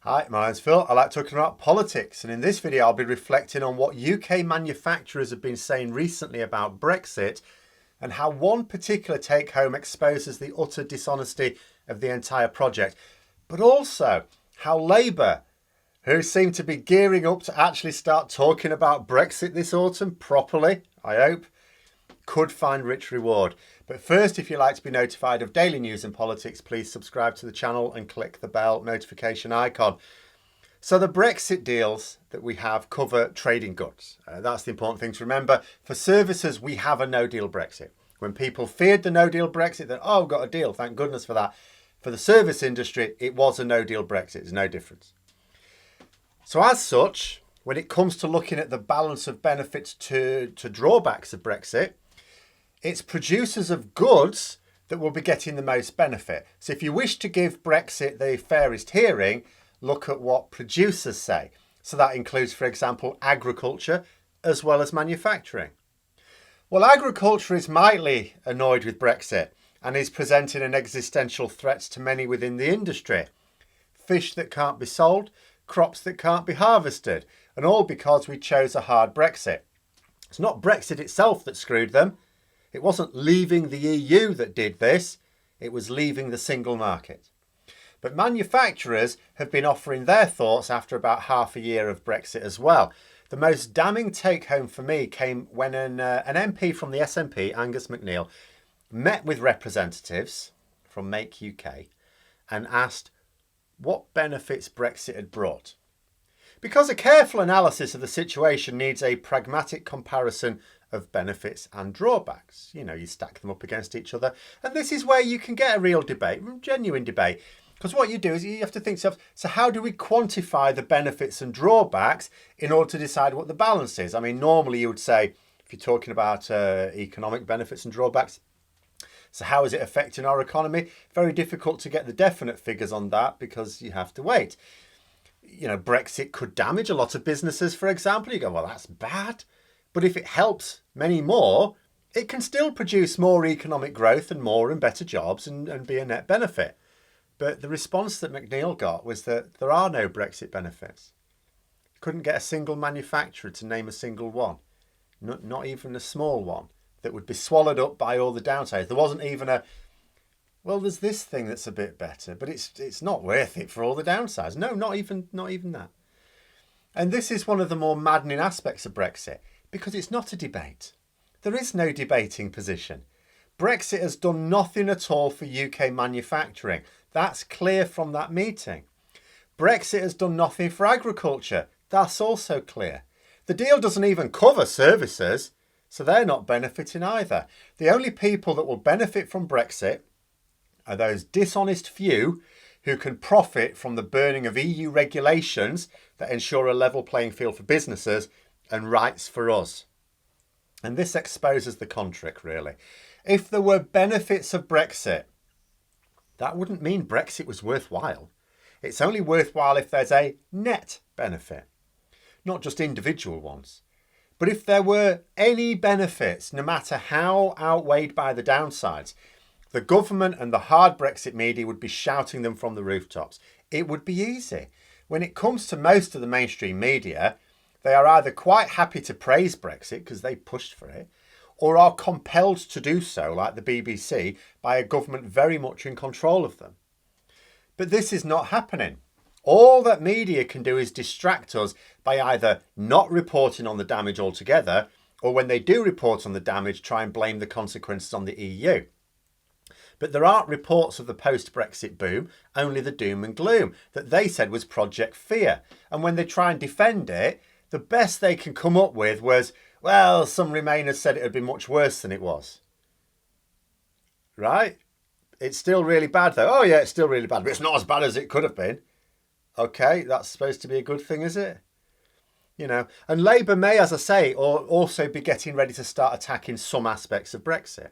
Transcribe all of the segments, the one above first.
Hi, my name's Phil. I like talking about politics, and in this video I'll be reflecting on what UK manufacturers have been saying recently about Brexit and how one particular take-home exposes the utter dishonesty of the entire project, but also how Labour, who seem to be gearing up to actually start talking about Brexit this autumn properly, I hope, could find rich reward. But first, if you'd like to be notified of daily news and politics, please subscribe to the channel and click the bell notification icon. So the Brexit deals that we have cover trading goods. That's the important thing to remember. For services, we have a no-deal Brexit. When people feared the no-deal Brexit, then, oh, got a deal, thank goodness for that. For the service industry, it was a no-deal Brexit. There's no difference. So as such, when it comes to looking at the balance of benefits to drawbacks of Brexit, it's producers of goods that will be getting the most benefit. So if you wish to give Brexit the fairest hearing, look at what producers say. So that includes, for example, agriculture as well as manufacturing. Well, agriculture is mightily annoyed with Brexit and is presenting an existential threat to many within the industry. Fish that can't be sold, crops that can't be harvested, and all because we chose a hard Brexit. It's not Brexit itself that screwed them. It wasn't leaving the EU that did this, it was leaving the single market. But manufacturers have been offering their thoughts after about half a year of Brexit as well. The most damning take home for me came when an MP from the SNP, Angus MacNeill, met with representatives from Make UK and asked what benefits Brexit had brought. Because a careful analysis of the situation needs a pragmatic comparison of benefits and drawbacks. You know, you stack them up against each other. And this is where you can get a real debate, genuine debate. Because what you do is you have to think, so how do we quantify the benefits and drawbacks in order to decide what the balance is? I mean, normally you would say, if you're talking about economic benefits and drawbacks, so how is it affecting our economy? Very difficult to get the definite figures on that because you have to wait. You know, Brexit could damage a lot of businesses, for example. You go, well, that's bad. But if it helps many more, it can still produce more economic growth and more and better jobs and be a net benefit. But the response that MacNeill got was that there are no Brexit benefits. You couldn't get a single manufacturer to name a single one, not even a small one, that would be swallowed up by all the downsides. There wasn't even a, well, there's this thing that's a bit better, but it's not worth it for all the downsides. No, not even that. And this is one of the more maddening aspects of Brexit, because it's not a debate. There is no debating position. Brexit has done nothing at all for UK manufacturing. That's clear from that meeting. Brexit has done nothing for agriculture. That's also clear. The deal doesn't even cover services, so they're not benefiting either. The only people that will benefit from Brexit are those dishonest few who can profit from the burning of EU regulations that ensure a level playing field for businesses and rights for us. And this exposes the contract, really. If there were benefits of Brexit, that wouldn't mean Brexit was worthwhile. It's only worthwhile if there's a net benefit, not just individual ones. But if there were any benefits, no matter how outweighed by the downsides, the government and the hard Brexit media would be shouting them from the rooftops. It would be easy. When it comes to most of the mainstream media, they are either quite happy to praise Brexit because they pushed for it, or are compelled to do so, like the BBC, by a government very much in control of them. But this is not happening. All that media can do is distract us by either not reporting on the damage altogether, or when they do report on the damage, try and blame the consequences on the EU. But there aren't reports of the post-Brexit boom, only the doom and gloom that they said was Project Fear. And when they try and defend it, the best they can come up with was, well, some Remainers said it would be much worse than it was. Right? It's still really bad though. Oh yeah, it's still really bad, but it's not as bad as it could have been. Okay, that's supposed to be a good thing, is it? You know, and Labour may, as I say, also be getting ready to start attacking some aspects of Brexit.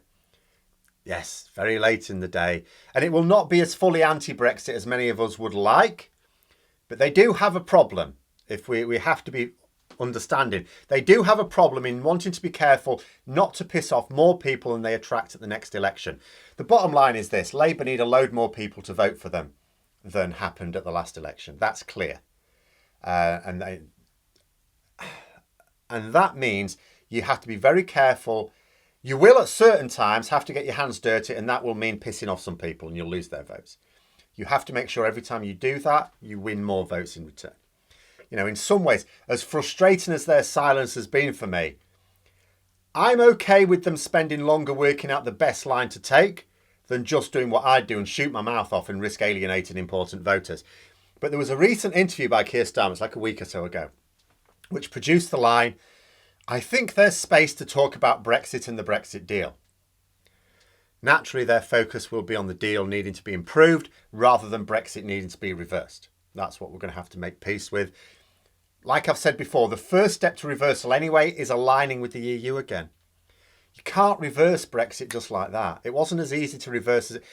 Yes, very late in the day. And it will not be as fully anti-Brexit as many of us would like. But they do have a problem, if we have to be understanding. They do have a problem in wanting to be careful not to piss off more people than they attract at the next election. The bottom line is this: Labour need a load more people to vote for them. than happened at the last election. That's clear. And that means you have to be very careful. You will at certain times have to get your hands dirty, and that will mean pissing off some people and you'll lose their votes. You have to make sure every time you do that, you win more votes in return. You know, in some ways, as frustrating as their silence has been for me, I'm okay with them spending longer working out the best line to take than just doing what I do and shoot my mouth off and risk alienating important voters. But there was a recent interview by Keir Starmer, it's like a week or so ago, which produced the line, "I think there's space to talk about Brexit and the Brexit deal." Naturally, their focus will be on the deal needing to be improved rather than Brexit needing to be reversed. That's what we're going to have to make peace with. Like I've said before, the first step to reversal anyway is aligning with the EU again. You can't reverse Brexit just like that. It wasn't as easy to reverse as it.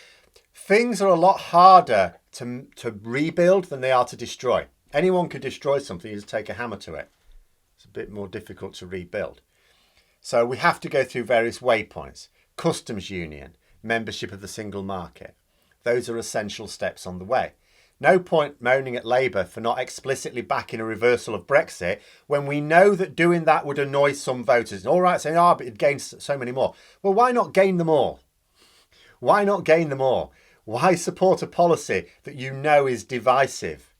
Things are a lot harder to rebuild than they are to destroy. Anyone could destroy something, you just take a hammer to it. It's a bit more difficult to rebuild. So we have to go through various waypoints. Customs union, membership of the single market. Those are essential steps on the way. No point moaning at Labour for not explicitly backing a reversal of Brexit when we know that doing that would annoy some voters. All right, saying, but it gains so many more. Well, why not gain them all? Why not gain them all? Why support a policy that you know is divisive?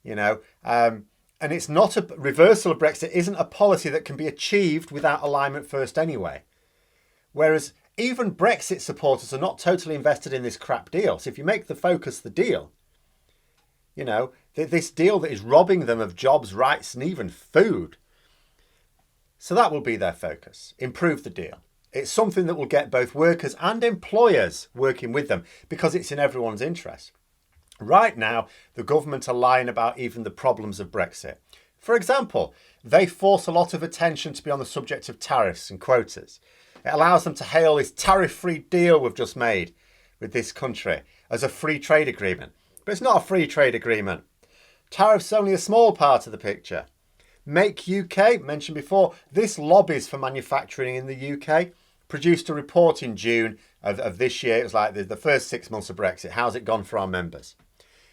You know, and it's not a reversal of Brexit isn't a policy that can be achieved without alignment first anyway. Whereas even Brexit supporters are not totally invested in this crap deal. So if you make the focus the deal, you know, this deal that is robbing them of jobs, rights, and even food. So that will be their focus. Improve the deal. It's something that will get both workers and employers working with them because it's in everyone's interest. Right now, the government are lying about even the problems of Brexit. For example, they force a lot of attention to be on the subject of tariffs and quotas. It allows them to hail this tariff-free deal we've just made with this country as a free trade agreement. But it's not a free trade agreement. Tariffs are only a small part of the picture. Make UK, mentioned before, this lobbies for manufacturing in the UK, produced a report in June of this year. It was like the first 6 months of Brexit. How's it gone for our members?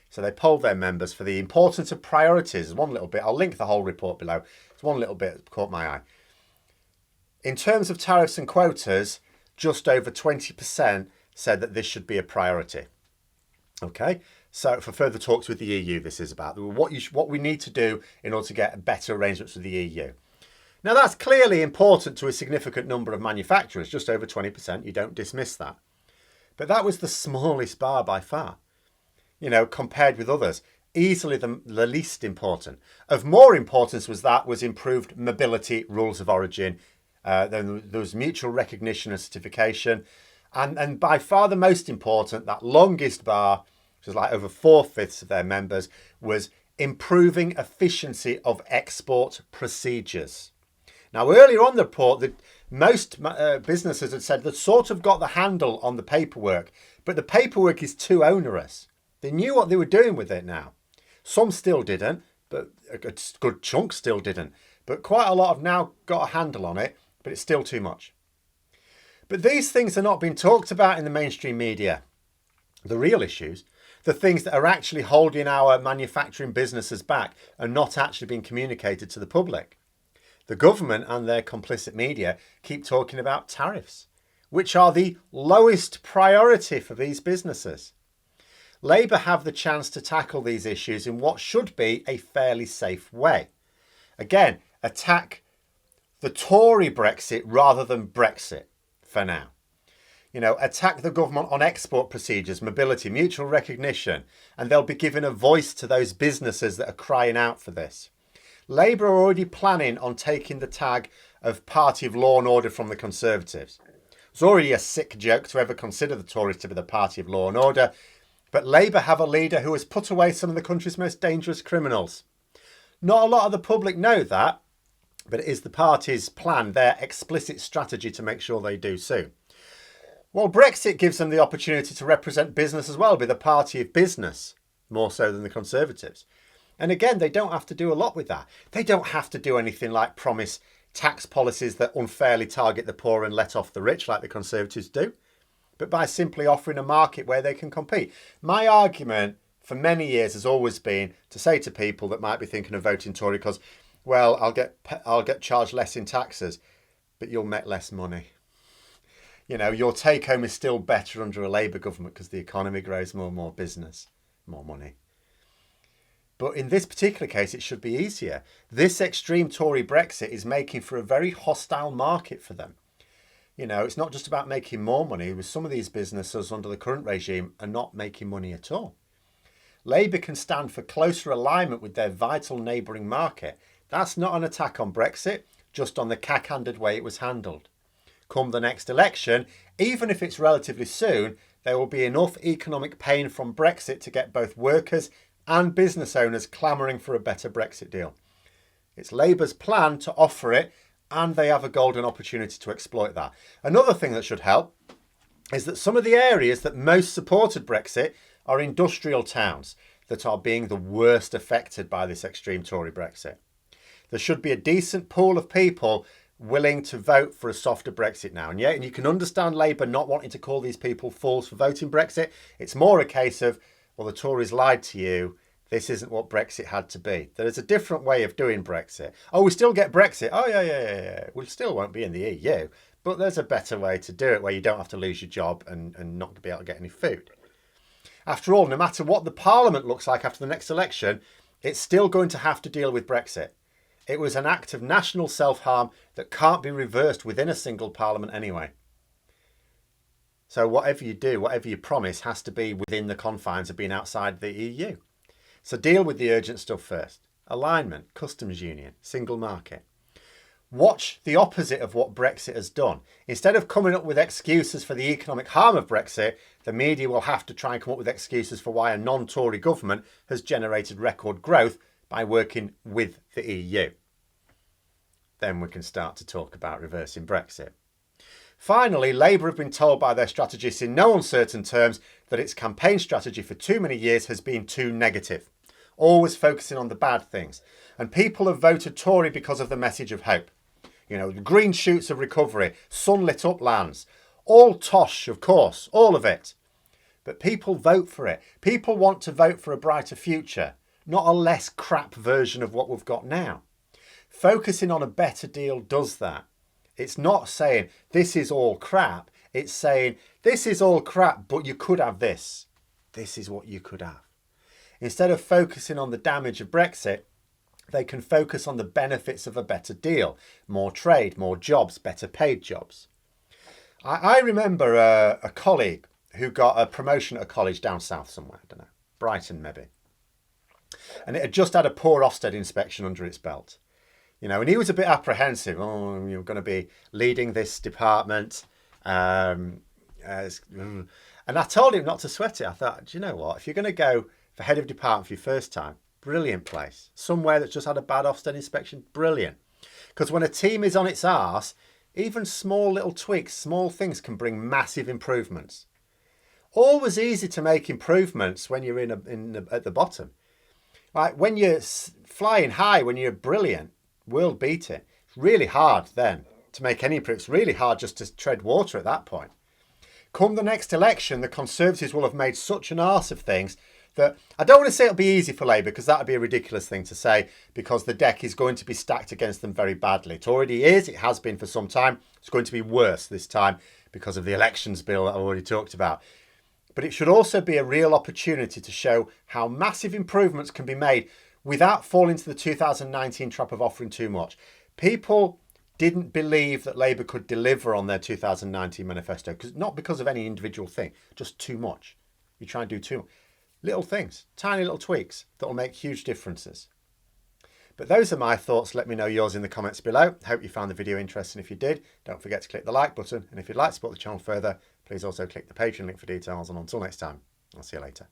So they polled their members for the importance of priorities. One little bit, I'll link the whole report below. It's one little bit that caught my eye. In terms of tariffs and quotas, just over 20% said that this should be a priority. Okay, so for further talks with the EU, this is about what we need to do in order to get better arrangements with the EU. Now, that's clearly important to a significant number of manufacturers, just over 20%. You don't dismiss that. But that was the smallest bar by far, you know, compared with others. Easily the least important. Of more importance was improved mobility, rules of origin. Then there was mutual recognition and certification. And by far the most important, that longest bar, which was like over 4/5 of their members, was improving efficiency of export procedures. Now, earlier on the report, most businesses had said they'd sort of got the handle on the paperwork, but the paperwork is too onerous. They knew what they were doing with it now. Some still didn't, but a good chunk still didn't. But quite a lot have now got a handle on it, but it's still too much. But these things are not being talked about in the mainstream media. The real issues, the things that are actually holding our manufacturing businesses back, are not actually being communicated to the public. The government and their complicit media keep talking about tariffs, which are the lowest priority for these businesses. Labour have the chance to tackle these issues in what should be a fairly safe way. Again, attack the Tory Brexit rather than Brexit for now. You know, attack the government on export procedures, mobility, mutual recognition, and they'll be given a voice to those businesses that are crying out for this. Labour are already planning on taking the tag of party of law and order from the Conservatives. It's already a sick joke to ever consider the Tories to be the party of law and order, but Labour have a leader who has put away some of the country's most dangerous criminals. Not a lot of the public know that, but it is the party's plan, their explicit strategy to make sure they do so. Well, Brexit gives them the opportunity to represent business as well, be the party of business, more so than the Conservatives. And again, they don't have to do a lot with that. They don't have to do anything like promise tax policies that unfairly target the poor and let off the rich like the Conservatives do, but by simply offering a market where they can compete. My argument for many years has always been to say to people that might be thinking of voting Tory because, well, I'll get charged less in taxes, but you'll make less money. You know, your take home is still better under a Labour government because the economy grows more business, more money. But in this particular case, it should be easier. This extreme Tory Brexit is making for a very hostile market for them. You know, it's not just about making more money. With some of these businesses under the current regime are not making money at all. Labour can stand for closer alignment with their vital neighbouring market. That's not an attack on Brexit, just on the cack-handed way it was handled. Come the next election, even if it's relatively soon, there will be enough economic pain from Brexit to get both workers and business owners clamouring for a better Brexit deal. It's Labour's plan to offer it, and they have a golden opportunity to exploit that. Another thing that should help is that some of the areas that most supported Brexit are industrial towns that are being the worst affected by this extreme Tory Brexit. There should be a decent pool of people willing to vote for a softer Brexit now. And you can understand Labour not wanting to call these people fools for voting Brexit. It's more a case of, well, the Tories lied to you. This isn't what Brexit had to be. There is a different way of doing Brexit. Oh, we still get Brexit. Oh, yeah. We still won't be in the EU. But there's a better way to do it where you don't have to lose your job and not be able to get any food. After all, no matter what the Parliament looks like after the next election, it's still going to have to deal with Brexit. It was an act of national self-harm that can't be reversed within a single Parliament anyway. So whatever you do, whatever you promise, has to be within the confines of being outside the EU. So deal with the urgent stuff first. Alignment, customs union, single market. Watch the opposite of what Brexit has done. Instead of coming up with excuses for the economic harm of Brexit, the media will have to try and come up with excuses for why a non-Tory government has generated record growth by working with the EU. Then we can start to talk about reversing Brexit. Finally, Labour have been told by their strategists in no uncertain terms that its campaign strategy for too many years has been too negative, always focusing on the bad things. And people have voted Tory because of the message of hope. You know, the green shoots of recovery, sunlit uplands, all tosh, of course, all of it. But people vote for it. People want to vote for a brighter future, not a less crap version of what we've got now. Focusing on a better deal does that. It's not saying this is all crap. It's saying this is all crap, but you could have this. This is what you could have. Instead of focusing on the damage of Brexit, they can focus on the benefits of a better deal. More trade, more jobs, better paid jobs. I remember a colleague who got a promotion at a college down south somewhere, I don't know, Brighton maybe. And it had just had a poor Ofsted inspection under its belt. You know, and he was a bit apprehensive. Oh, you're going to be leading this department. And I told him not to sweat it. I thought, do you know what? If you're going to go for head of department for your first time, brilliant place. Somewhere that's just had a bad Ofsted inspection, brilliant. Because when a team is on its arse, even small little tweaks, small things can bring massive improvements. Always easy to make improvements when you're at the bottom. Like when you're flying high, when you're brilliant, world beat it. It's really hard then to make any improvements. It's really hard just to tread water at that point. Come the next election, the Conservatives will have made such an arse of things that I don't want to say it'll be easy for Labour, because that would be a ridiculous thing to say, because the deck is going to be stacked against them very badly. It already is. It has been for some time. It's going to be worse this time because of the elections bill that I already talked about. But it should also be a real opportunity to show how massive improvements can be made without falling into the 2019 trap of offering too much. People didn't believe that Labour could deliver on their 2019 manifesto, not because of any individual thing, just too much. You try and do too much. Little things, tiny little tweaks that will make huge differences. But those are my thoughts. Let me know yours in the comments below. Hope you found the video interesting. If you did, don't forget to click the like button. And if you'd like to support the channel further, please also click the Patreon link for details. And until next time, I'll see you later.